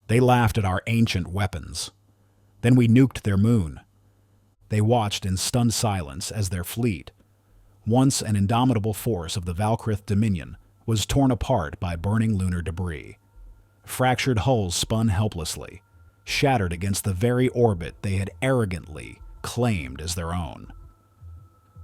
They laughed at our ancient weapons. Then we nuked their moon. They watched in stunned silence as their fleet, once an indomitable force of the Valkrith Dominion, was torn apart by burning lunar debris. Fractured hulls spun helplessly, shattered against the very orbit they had arrogantly claimed as their own.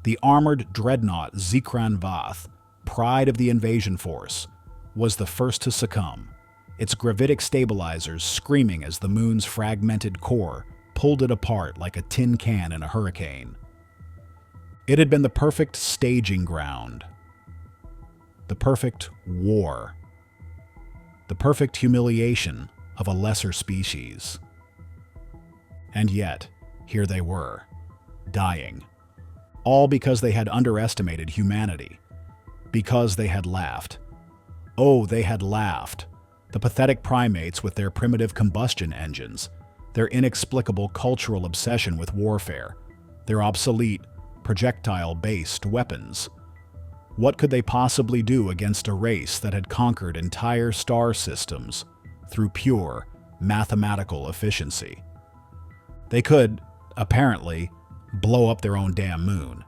The armored dreadnought Zikran Vath, pride of the invasion force, was the first to succumb, its gravitic stabilizers screaming as the moon's fragmented core pulled it apart like a tin can in a hurricane. It had been the perfect staging ground, the perfect war, the perfect humiliation of a lesser species. And yet, here they were, dying, all because they had underestimated humanity, because they had laughed. Oh, they had laughed. The pathetic primates with their primitive combustion engines, their inexplicable cultural obsession with warfare, their obsolete, projectile-based weapons. What could they possibly do against a race that had conquered entire star systems through pure, mathematical efficiency? They could, apparently, blow up their own damn moon,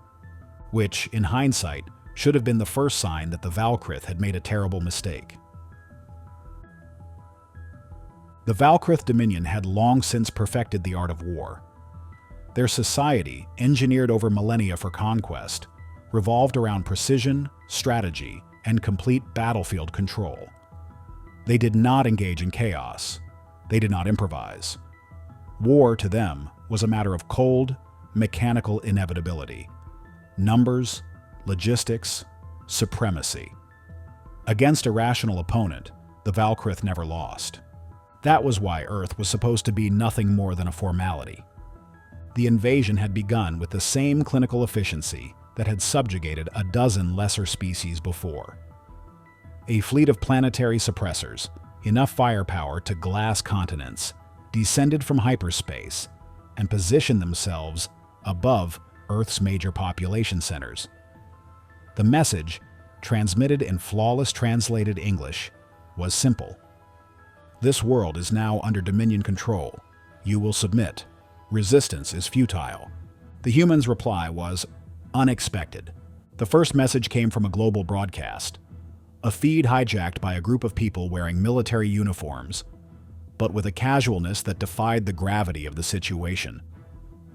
which, in hindsight, should have been the first sign that the Valkrith had made a terrible mistake. The Valkrith Dominion had long since perfected the art of war. Their society, engineered over millennia for conquest, revolved around precision, strategy, and complete battlefield control. They did not engage in chaos. They did not improvise. War, to them, was a matter of cold, mechanical inevitability. Numbers, logistics, supremacy. Against a rational opponent, the Valkrith never lost. That was why Earth was supposed to be nothing more than a formality. The invasion had begun with the same clinical efficiency that had subjugated a dozen lesser species before. A fleet of planetary suppressors, enough firepower to glass continents, descended from hyperspace and positioned themselves above Earth's major population centers. The message, transmitted in flawless translated English, was simple. This world is now under Dominion control. You will submit. Resistance is futile. The humans' reply was unexpected. The first message came from a global broadcast, a feed hijacked by a group of people wearing military uniforms, but with a casualness that defied the gravity of the situation.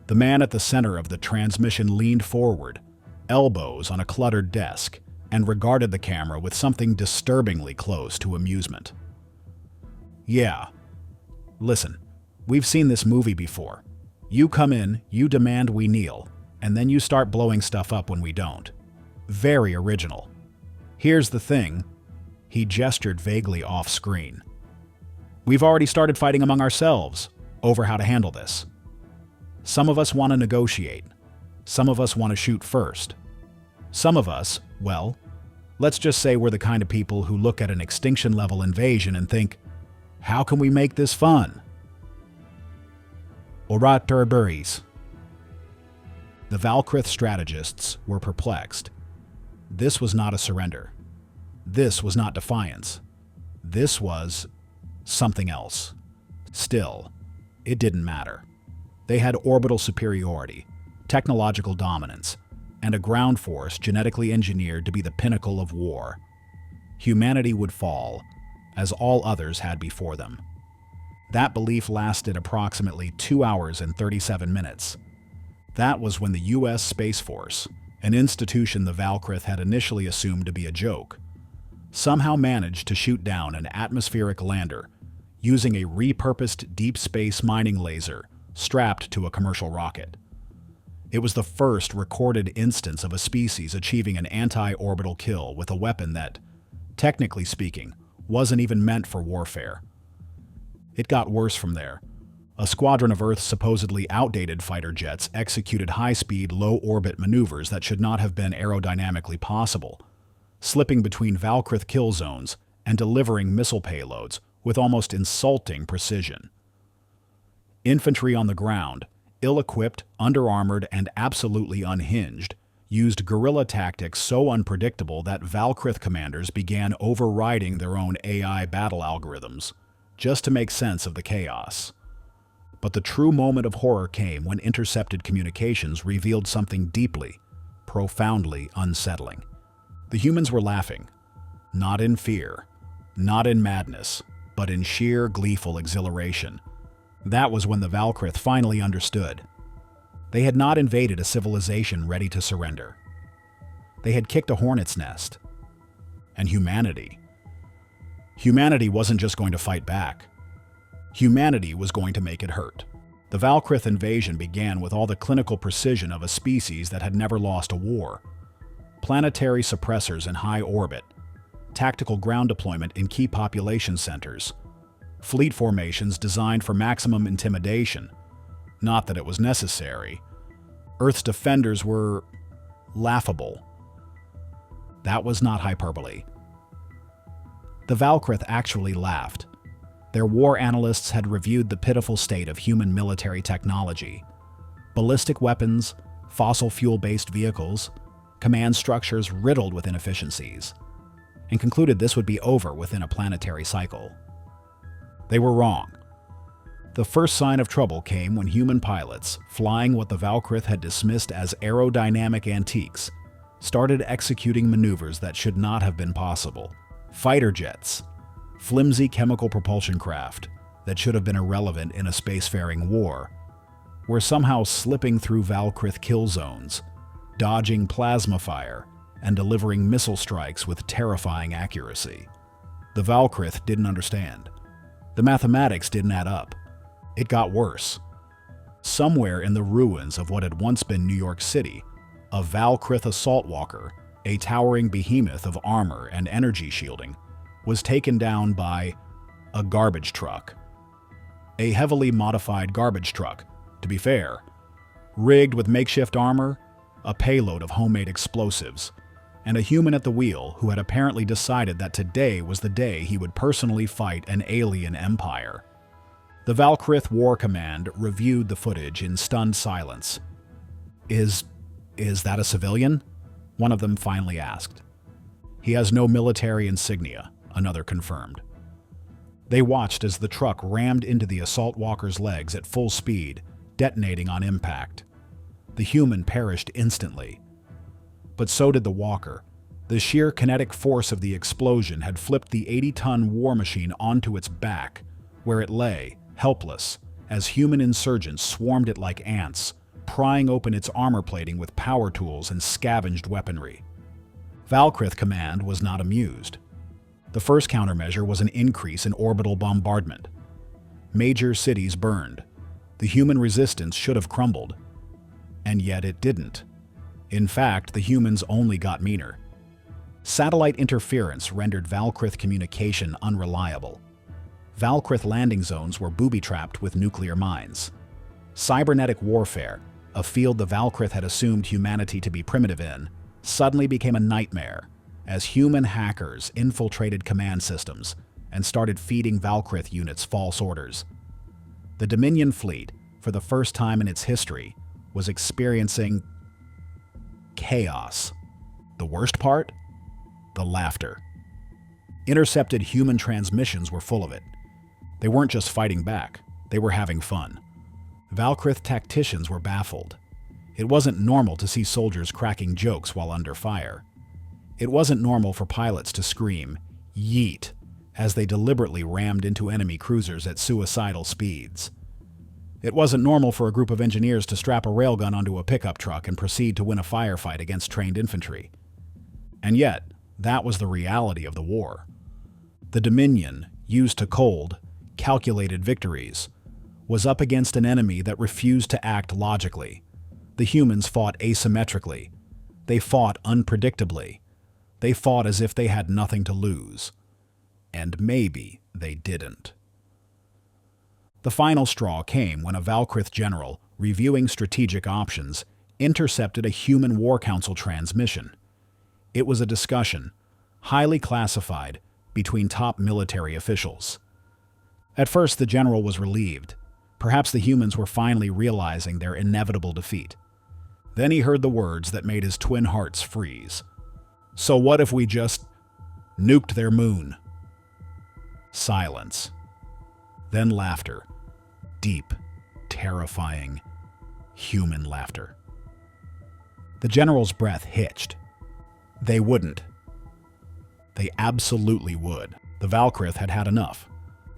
The man at the center of the transmission leaned forward, elbows on a cluttered desk, and regarded the camera with something disturbingly close to amusement. Yeah. Listen, we've seen this movie before. You come in, you demand we kneel, and then you start blowing stuff up when we don't. Very original. Here's the thing. He gestured vaguely off-screen. We've already started fighting among ourselves over how to handle this. Some of us want to negotiate. Some of us want to shoot first. Some of us, well, let's just say we're the kind of people who look at an extinction-level invasion and think, how can we make this fun? Orat Turburis. The Valkrith strategists were perplexed. This was not a surrender. This was not defiance. This was something else. Still, it didn't matter. They had orbital superiority, technological dominance, and a ground force genetically engineered to be the pinnacle of war. Humanity would fall, as all others had before them. That belief lasted approximately 2 hours and 37 minutes. That was when the U.S. Space Force, an institution the Valkrith had initially assumed to be a joke, somehow managed to shoot down an atmospheric lander using a repurposed deep space mining laser strapped to a commercial rocket. It was the first recorded instance of a species achieving an anti-orbital kill with a weapon that, technically speaking, wasn't even meant for warfare. It got worse from there. A squadron of Earth's supposedly outdated fighter jets executed high-speed, low-orbit maneuvers that should not have been aerodynamically possible, slipping between Valkrith kill zones and delivering missile payloads with almost insulting precision. Infantry on the ground, ill-equipped, under-armored, and absolutely unhinged, used guerrilla tactics so unpredictable that Valkrith commanders began overriding their own AI battle algorithms, just to make sense of the chaos. But the true moment of horror came when intercepted communications revealed something deeply, profoundly unsettling. The humans were laughing, not in fear, not in madness, but in sheer gleeful exhilaration. That was when the Valkrith finally understood. They had not invaded a civilization ready to surrender. They had kicked a hornet's nest. And humanity wasn't just going to fight back. Humanity was going to make it hurt. The Valkrith invasion began with all the clinical precision of a species that had never lost a war. Planetary suppressors in high orbit, tactical ground deployment in key population centers, fleet formations designed for maximum intimidation. Not that it was necessary. Earth's defenders were laughable. That was not hyperbole. The Valkrith actually laughed. Their war analysts had reviewed the pitiful state of human military technology. Ballistic weapons, fossil fuel-based vehicles, command structures riddled with inefficiencies, and concluded this would be over within a planetary cycle. They were wrong. The first sign of trouble came when human pilots, flying what the Valkrith had dismissed as aerodynamic antiques, started executing maneuvers that should not have been possible. Fighter jets, flimsy chemical propulsion craft that should have been irrelevant in a spacefaring war, were somehow slipping through Valkrith kill zones, dodging plasma fire, and delivering missile strikes with terrifying accuracy. The Valkrith didn't understand. The mathematics didn't add up. It got worse. Somewhere in the ruins of what had once been New York City, a Valkrith assault walker, a towering behemoth of armor and energy shielding, was taken down by a garbage truck. A heavily modified garbage truck, to be fair, rigged with makeshift armor, a payload of homemade explosives, and a human at the wheel who had apparently decided that today was the day he would personally fight an alien empire. The Valkrith War Command reviewed the footage in stunned silence. Is that a civilian? One of them finally asked. He has no military insignia, another confirmed. They watched as the truck rammed into the assault walker's legs at full speed, detonating on impact. The human perished instantly. But so did the walker. The sheer kinetic force of the explosion had flipped the 80-ton war machine onto its back, where it lay, helpless, as human insurgents swarmed it like ants, prying open its armor plating with power tools and scavenged weaponry. Valkrith Command was not amused. The first countermeasure was an increase in orbital bombardment. Major cities burned. The human resistance should have crumbled. And yet it didn't. In fact, the humans only got meaner. Satellite interference rendered Valkrith communication unreliable. Valkrith landing zones were booby-trapped with nuclear mines. Cybernetic warfare, a field the Valkrith had assumed humanity to be primitive in, suddenly became a nightmare as human hackers infiltrated command systems and started feeding Valkrith units false orders. The Dominion fleet, for the first time in its history, was experiencing chaos. The worst part? The laughter. Intercepted human transmissions were full of it. They weren't just fighting back, they were having fun. Valkrith tacticians were baffled. It wasn't normal to see soldiers cracking jokes while under fire. It wasn't normal for pilots to scream, "Yeet," as they deliberately rammed into enemy cruisers at suicidal speeds. It wasn't normal for a group of engineers to strap a railgun onto a pickup truck and proceed to win a firefight against trained infantry. And yet, that was the reality of the war. The Dominion, used to cold, calculated victories, was up against an enemy that refused to act logically. The humans fought asymmetrically. They fought unpredictably. They fought as if they had nothing to lose. And maybe they didn't. The final straw came when a Valkrith general, reviewing strategic options, intercepted a human war council transmission. It was a discussion, highly classified, between top military officials. At first, the general was relieved. Perhaps the humans were finally realizing their inevitable defeat. Then he heard the words that made his twin hearts freeze. So what if we just nuked their moon? Silence. Then laughter. Deep, terrifying, human laughter. The general's breath hitched. They wouldn't. They absolutely would. The Valkrith had had enough.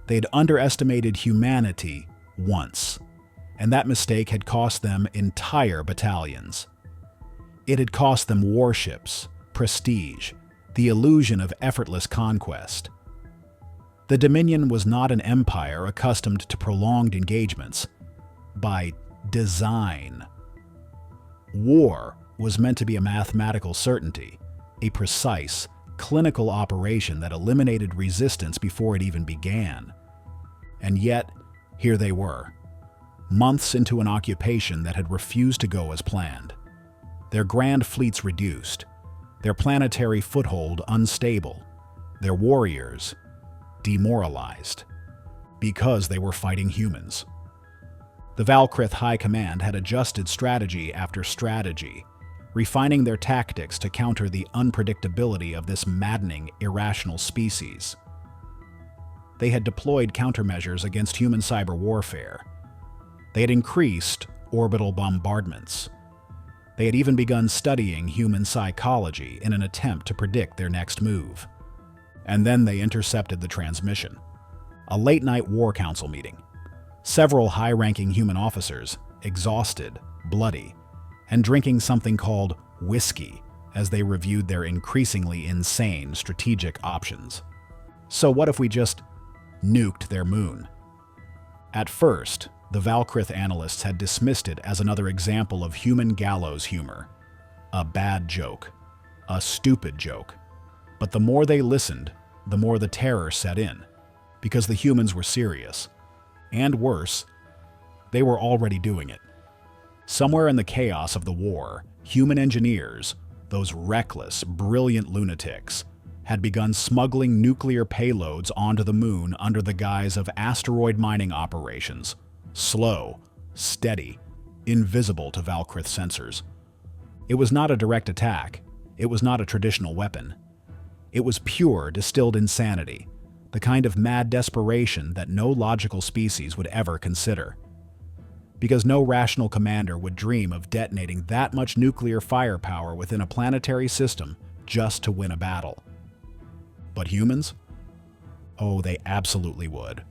They'd underestimated humanity once, and that mistake had cost them entire battalions. It had cost them warships, prestige, the illusion of effortless conquest. The Dominion was not an empire accustomed to prolonged engagements. By design. War was meant to be a mathematical certainty, a precise, clinical operation that eliminated resistance before it even began. And yet, here they were, months into an occupation that had refused to go as planned. Their grand fleets reduced, their planetary foothold unstable, their warriors demoralized, because they were fighting humans. The Valkrith High Command had adjusted strategy after strategy, refining their tactics to counter the unpredictability of this maddening, irrational species. They had deployed countermeasures against human cyber warfare. They had increased orbital bombardments. They had even begun studying human psychology in an attempt to predict their next move. And then they intercepted the transmission. A late-night War Council meeting. Several high-ranking human officers, exhausted, bloody, and drinking something called whiskey as they reviewed their increasingly insane strategic options. So what if we just nuked their moon? At first, the Valkrith analysts had dismissed it as another example of human gallows humor. A bad joke. A stupid joke. But the more they listened, the more the terror set in, because the humans were serious. And worse, they were already doing it. Somewhere in the chaos of the war, human engineers, those reckless, brilliant lunatics, had begun smuggling nuclear payloads onto the moon under the guise of asteroid mining operations. Slow, steady, invisible to Valkrith sensors. It was not a direct attack. It was not a traditional weapon. It was pure, distilled insanity, the kind of mad desperation that no logical species would ever consider. Because no rational commander would dream of detonating that much nuclear firepower within a planetary system just to win a battle. But humans? Oh, they absolutely would.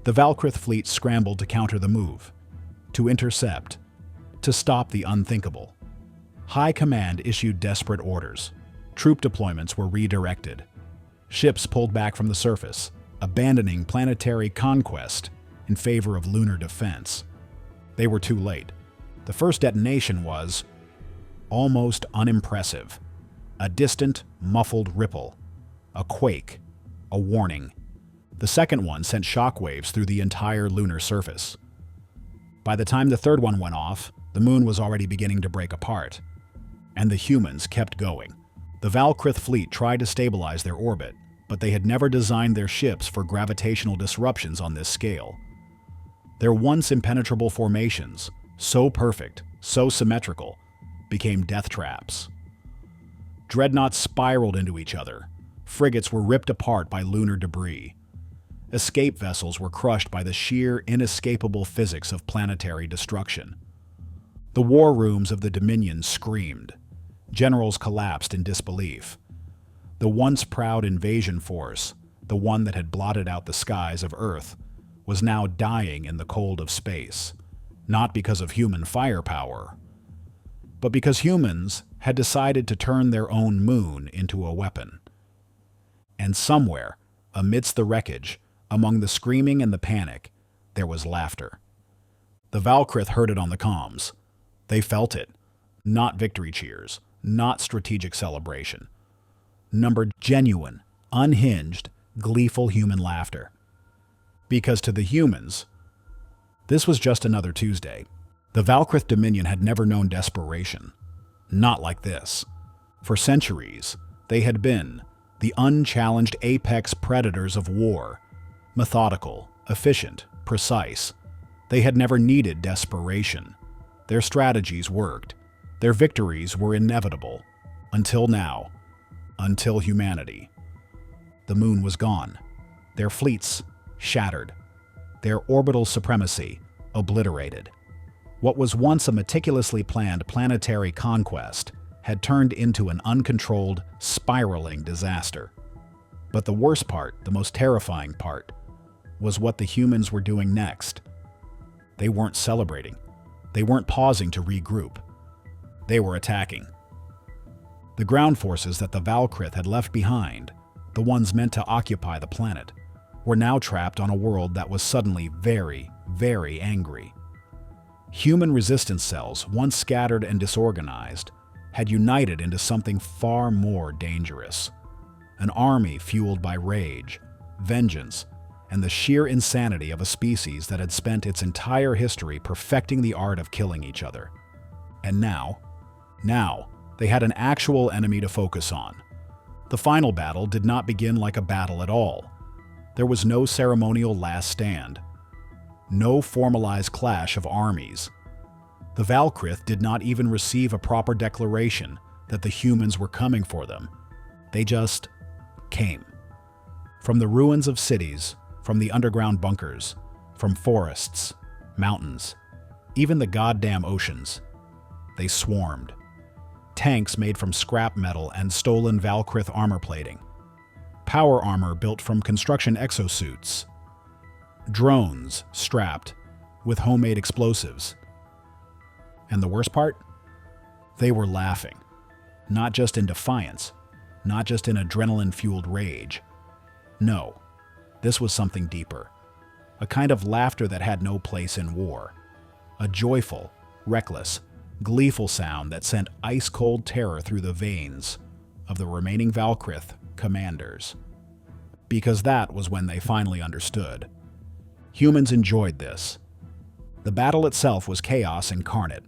The Valkrith fleet scrambled to counter the move, to intercept, to stop the unthinkable. High Command issued desperate orders. Troop deployments were redirected. Ships pulled back from the surface, abandoning planetary conquest in favor of lunar defense. They were too late. The first detonation was almost unimpressive. A distant, muffled ripple. A quake. A warning. The second one sent shockwaves through the entire lunar surface. By the time the third one went off, the moon was already beginning to break apart. And the humans kept going. The Valkrith fleet tried to stabilize their orbit, but they had never designed their ships for gravitational disruptions on this scale. Their once impenetrable formations, so perfect, so symmetrical, became death traps. Dreadnoughts spiraled into each other. Frigates were ripped apart by lunar debris. Escape vessels were crushed by the sheer, inescapable physics of planetary destruction. The war rooms of the Dominion screamed. Generals collapsed in disbelief. The once proud invasion force, the one that had blotted out the skies of Earth, was now dying in the cold of space, not because of human firepower, but because humans had decided to turn their own moon into a weapon. And somewhere, amidst the wreckage, among the screaming and the panic, there was laughter. The Valkrith heard it on the comms. They felt it. Not victory cheers, not strategic celebration. Numbered genuine, unhinged, gleeful human laughter. Because to the humans, this was just another Tuesday. The Valkrith Dominion had never known desperation. Not like this. For centuries, they had been the unchallenged apex predators of war. Methodical, efficient, precise. They had never needed desperation. Their strategies worked. Their victories were inevitable. Until now. Until humanity. The moon was gone. Their fleets shattered. their orbital supremacy obliterated. What was once a meticulously planned planetary conquest had turned into an uncontrolled, spiraling disaster. But the worst part, the most terrifying part, was what the humans were doing next. They weren't celebrating. They weren't pausing to regroup. They were attacking. The ground forces that the Valkrith had left behind, the ones meant to occupy the planet, were now trapped on a world that was suddenly very, very angry. Human resistance cells, once scattered and disorganized, had united into something far more dangerous. An army fueled by rage, vengeance, and the sheer insanity of a species that had spent its entire history perfecting the art of killing each other. And now, they had an actual enemy to focus on. The final battle did not begin like a battle at all. There was no ceremonial last stand. No formalized clash of armies. The Valkrith did not even receive a proper declaration that the humans were coming for them. They just came. From the ruins of cities, from the underground bunkers, from forests, mountains, even the goddamn oceans, they swarmed. Tanks made from scrap metal and stolen Valkrith armor plating. Power armor built from construction exosuits. Drones strapped with homemade explosives. And the worst part? They were laughing. Not just in defiance, not just in adrenaline-fueled rage. No, this was something deeper. A kind of laughter that had no place in war. A joyful, reckless, gleeful sound that sent ice-cold terror through the veins of the remaining Valkrith commanders. Because that was when they finally understood. Humans enjoyed this. The battle itself was chaos incarnate.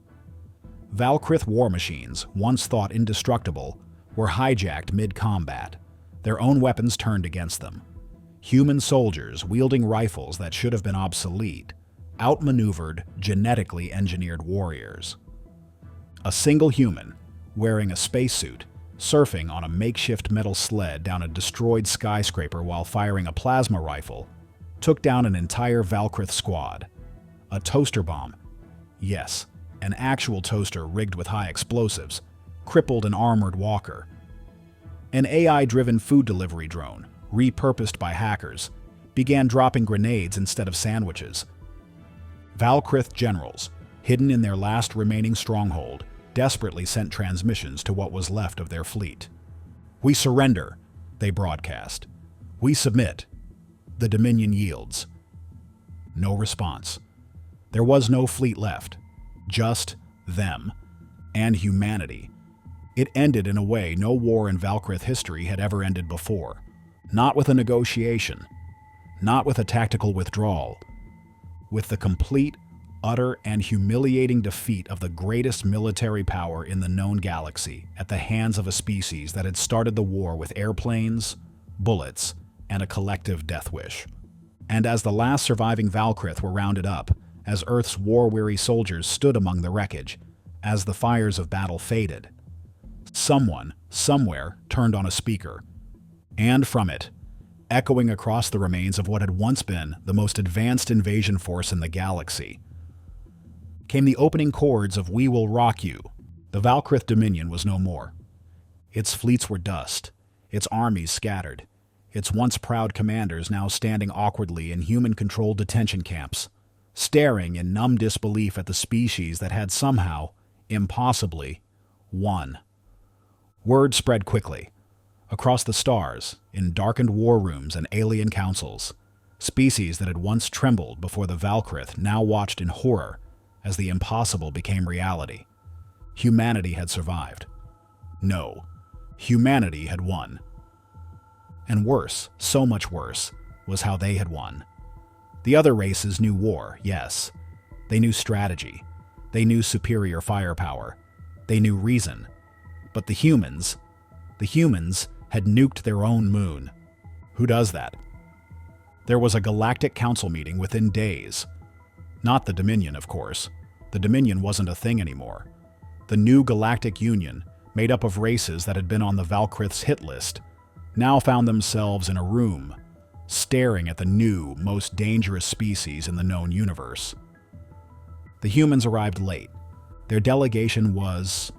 Valkrith war machines, once thought indestructible, were hijacked mid-combat, their own weapons turned against them. Human soldiers wielding rifles that should have been obsolete, outmaneuvered genetically engineered warriors. A single human, wearing a spacesuit, surfing on a makeshift metal sled down a destroyed skyscraper while firing a plasma rifle, took down an entire Valkrith squad. A toaster bomb, yes, an actual toaster rigged with high explosives, crippled an armored walker. An AI-driven food delivery drone, repurposed by hackers, began dropping grenades instead of sandwiches. Valkrith generals, hidden in their last remaining stronghold, desperately sent transmissions to what was left of their fleet. "We surrender," they broadcast. "We submit. The Dominion yields." No response. There was no fleet left. Just them. And humanity. It ended in a way no war in Valkrith history had ever ended before. Not with a negotiation. Not with a tactical withdrawal. With the complete, utter, and humiliating defeat of the greatest military power in the known galaxy at the hands of a species that had started the war with airplanes, bullets, and a collective death wish. And as the last surviving Valkrith were rounded up, as Earth's war-weary soldiers stood among the wreckage, as the fires of battle faded, someone, somewhere, turned on a speaker. And from it, echoing across the remains of what had once been the most advanced invasion force in the galaxy, came the opening chords of "We Will Rock You." The Valkrith Dominion was no more. Its fleets were dust, its armies scattered, its once proud commanders now standing awkwardly in human-controlled detention camps, staring in numb disbelief at the species that had somehow, impossibly, won. Word spread quickly. Across the stars, in darkened war rooms and alien councils, species that had once trembled before the Valkrith now watched in horror as the impossible became reality. Humanity had survived. No, humanity had won. And worse, so much worse, was how they had won. The other races knew war, yes. They knew strategy. They knew superior firepower. They knew reason. But the humans had nuked their own moon. Who does that? There was a galactic council meeting within days. Not the Dominion, of course. The Dominion wasn't a thing anymore. The new Galactic Union, made up of races that had been on the Valkrith's hit list, now found themselves in a room, staring at the new, most dangerous species in the known universe. The humans arrived late. Their delegation was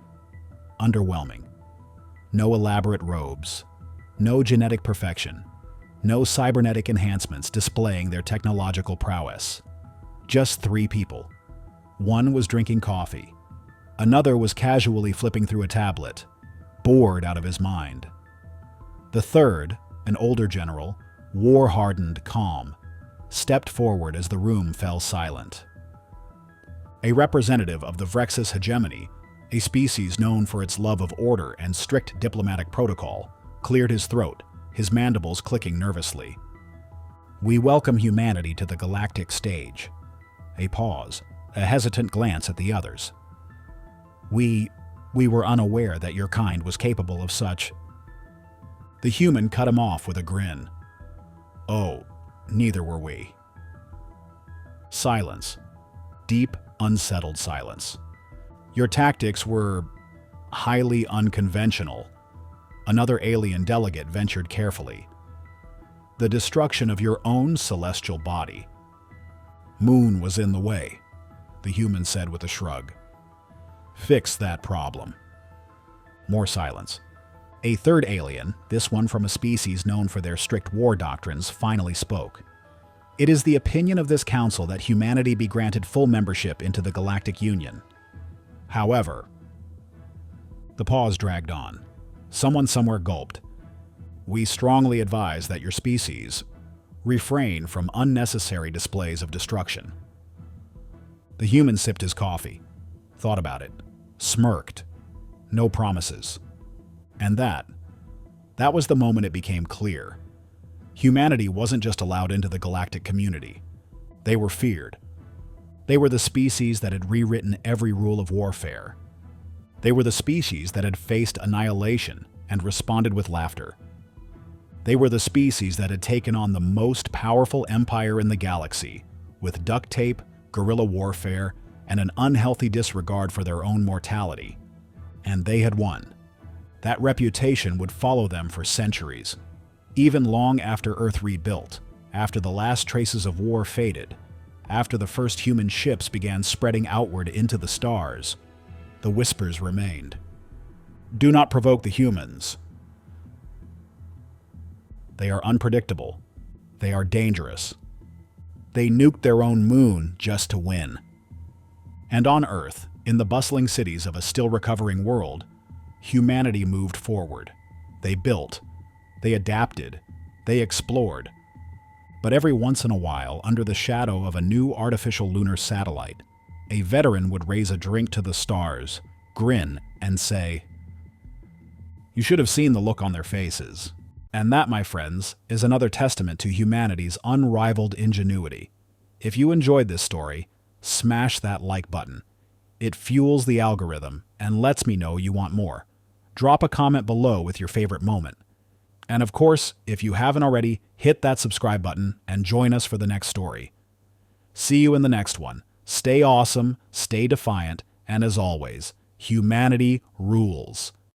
underwhelming. No elaborate robes, no genetic perfection, no cybernetic enhancements displaying their technological prowess. Just 3 people. One was drinking coffee. Another was casually flipping through a tablet, bored out of his mind. The third, an older general, war-hardened, calm, stepped forward as the room fell silent. A representative of the Vrexus hegemony, a species known for its love of order and strict diplomatic protocol, cleared his throat, his mandibles clicking nervously. "We welcome humanity to the galactic stage." A pause, a hesitant glance at the others. We were unaware that your kind was capable of such." The human cut him off with a grin. "Oh, neither were we." Silence. Deep, unsettled silence. "Your tactics were highly unconventional." Another alien delegate ventured carefully. "The destruction of your own celestial body." "Moon was in the way," the human said with a shrug. "Fix that problem." More silence. A third alien, this one from a species known for their strict war doctrines, finally spoke. "It is the opinion of this council that humanity be granted full membership into the Galactic Union. However..." The pause dragged on. Someone somewhere gulped. "We strongly advise that your species refrain from unnecessary displays of destruction." The human sipped his coffee, thought about it, smirked. No promises. And that was the moment it became clear. Humanity wasn't just allowed into the galactic community. They were feared. They were the species that had rewritten every rule of warfare. They were the species that had faced annihilation and responded with laughter. They were the species that had taken on the most powerful empire in the galaxy, with duct tape, guerrilla warfare, and an unhealthy disregard for their own mortality. And they had won. That reputation would follow them for centuries, even long after Earth rebuilt, after the last traces of war faded, after the first human ships began spreading outward into the stars. The whispers remained. "Do not provoke the humans. They are unpredictable. They are dangerous. They nuked their own moon just to win." And on Earth, in the bustling cities of a still-recovering world, humanity moved forward. They built. They adapted. They explored. But every once in a while, under the shadow of a new artificial lunar satellite, a veteran would raise a drink to the stars, grin, and say, "You should have seen the look on their faces." And that, my friends, is another testament to humanity's unrivaled ingenuity. If you enjoyed this story, smash that like button. It fuels the algorithm and lets me know you want more. Drop a comment below with your favorite moment. And of course, if you haven't already, hit that subscribe button and join us for the next story. See you in the next one. Stay awesome, stay defiant, and as always, humanity rules.